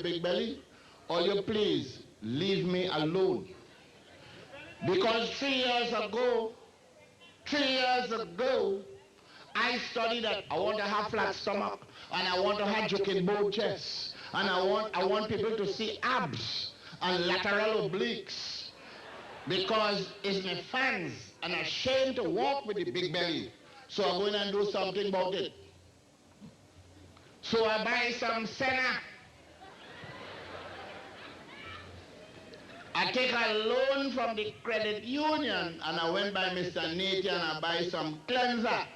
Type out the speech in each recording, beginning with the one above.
my big belly, or you please leave me alone. Because 3 years ago, I studied that I want to have flat stomach and I want to have joking bone chest and I want people to see abs and lateral obliques because it's my fans and I'm ashamed to walk with the big belly. So I'm going to do something about it. So I buy some Senna. I take a loan from the credit union and I went by Mr. Nate and I buy some cleanser.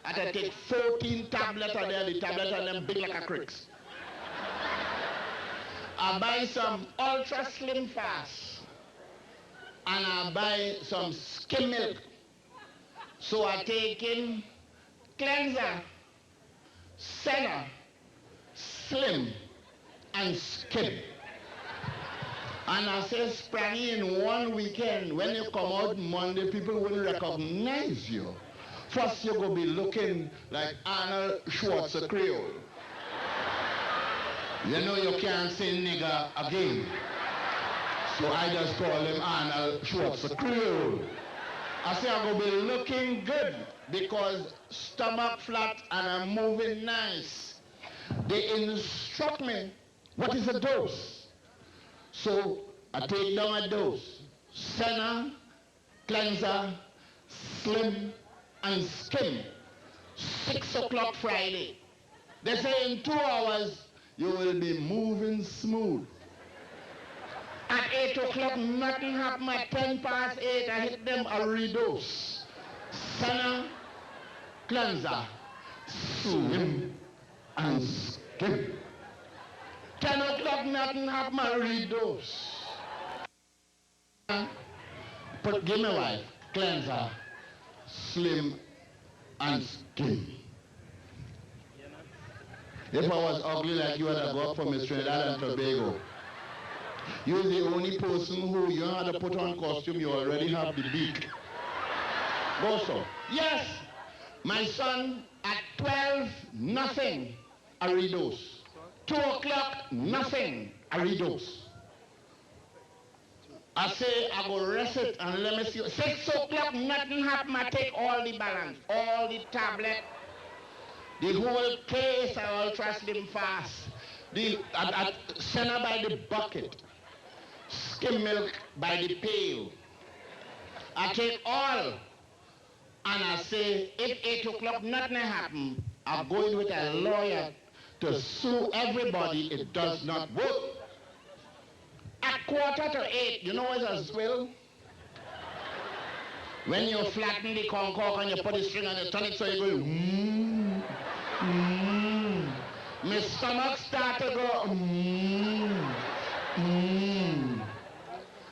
And I take 14 tablets of them, the tablets of them big like a cricks. I buy some ultra slim fast and I buy some skim milk. So I take in cleanser, Senna, slim and skim. And I say, Sprangy, in one weekend, when you come out Monday, people will recognize you. First, you're going to be looking like Arnold Schwarzenegger. You know you can't say nigger again. So I just call him Arnold Schwarzenegger. I say I'm going to be looking good because stomach flat and I'm moving nice. They instruct me, what is the dose? So I take down a dose. Senna, cleanser, slim, and skim. 6 o'clock Friday. They say in 2 hours you will be moving smooth. At 8 o'clock nothing happened. At 10 past 8 I hit them a redose. Senna, cleanser, slim, and skim. 10 o'clock nothing happened. I redose. But give me wife, cleanser, slim and skim. If I was ugly like you, I'd have gone for Miss Trinidad and Tobago. You're the only person who you had to put on costume, you already have the beak. Go so. Yes, my son at 12, nothing, a redose. 2 o'clock, nothing, a redose. I say, I go rest it and let me see. 6 o'clock, nothing happen. I take all the balance, all the tablet, the whole case, I ultra slim fast. I Senna by the bucket, skim milk by the pail. I take all, and I say, if 8 o'clock, nothing happen, I'm going with a lawyer to sue everybody. It does not work. At 7:45, you know what's a swill? When you flatten the cork and you put the string on the tonic so you go my stomach start to go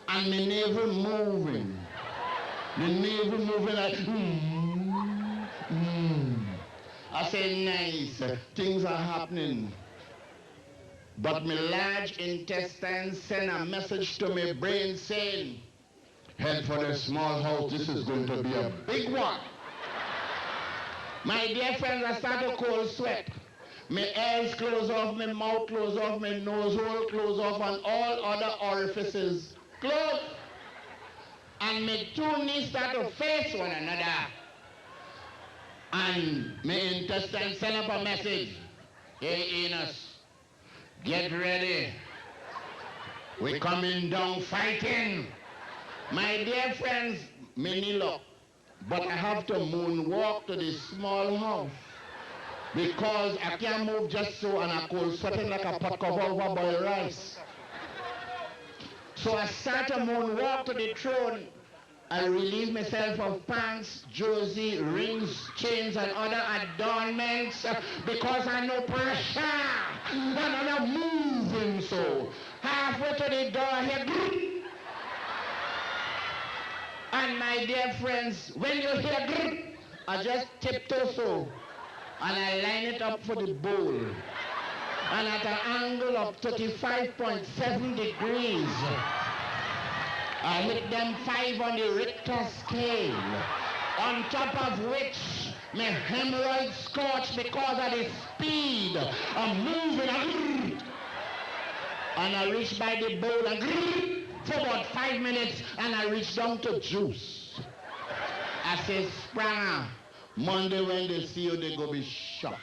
and my navel moving. The navel moving like I say nice, things are happening. But my large intestine send a message to my brain saying, head for the small house, this is going to be a big one. My dear friends, I start to cold sweat. My ears close off, my mouth close off, my nose hole close off, and all other orifices close. And my two knees start to face one another. And my intestine send up a message. Hey, Enos, get ready. We're coming down fighting. My dear friends, many luck, but I have to moonwalk to the small house because I can't move just so and I cold sweating like a pot cover over boiled rice. So I start to moonwalk to the throne. I relieve myself of pants, jersey, rings, chains, and other adornments because I know pressure and I'm not moving so. Halfway to the door, I hear and my dear friends, when you hear grrr, I just tiptoe so and I line it up for the bowl. And at an angle of 35.7 degrees, I hit them 5 on the Richter scale, on top of which my hemorrhoids scorch because of the speed of moving. And I reached by the bowl and for about 5 minutes, and I reached down to juice. I said, Spranger, Monday when they see you, they go be shocked.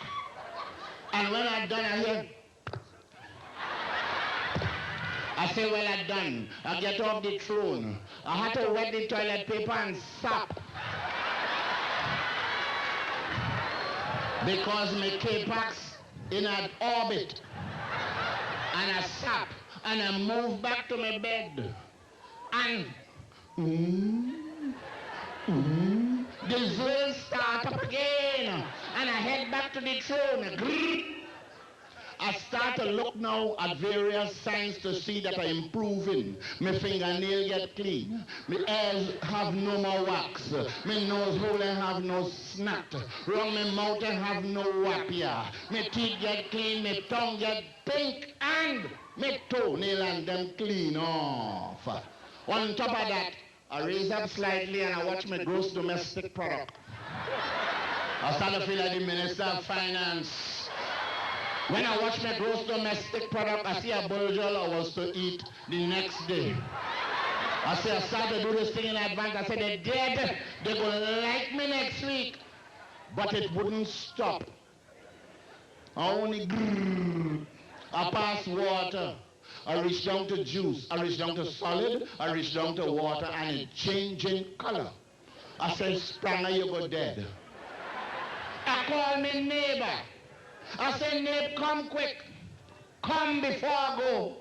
And when I done, I hear, I say, well, I done. I get off the throne. I had to wet the toilet paper and sap. Because my K-Pax in an orbit. And I sap. And I move back to my bed. And the zone start up again. And I head back to the throne. I start to look now at various signs to see that I'm improving. My fingernail get clean. My ears have no more wax. My nose hole have no snot. Round my mouth I have no wapia. My teeth get clean, my tongue get pink, and my toenail and them clean off. On top of that, I raise up slightly and I watch my gross domestic product. I start to feel like the Minister of Finance. When I watch my gross domestic product, I see a burger I was to eat the next day. I say I start to do this thing in advance. I say they're dead, they're going to like me next week. But it wouldn't stop. I only I pass water. I reach down to juice. I reach down to solid. I reach down to water, and it changing color. I say, Spranger, you go dead. I call my neighbor. I say, neighbor, come quick. Come before I go.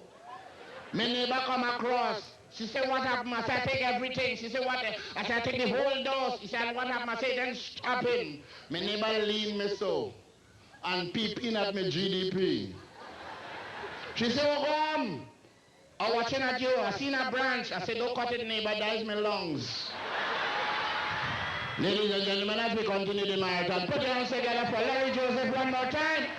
My neighbor come across. She said, what happened? I said, I take everything. She said, what? I said, I take the whole dose. She said, what happened? I said, then stop him. My neighbor lean me so and peep in at my GDP. She said, oh, come. I'm watching at you. I seen a branch. I said, don't cut it, neighbor. That is my lungs. Ladies and gentlemen, as we continue the marathon, put your hands together for Larry Joseph one more time.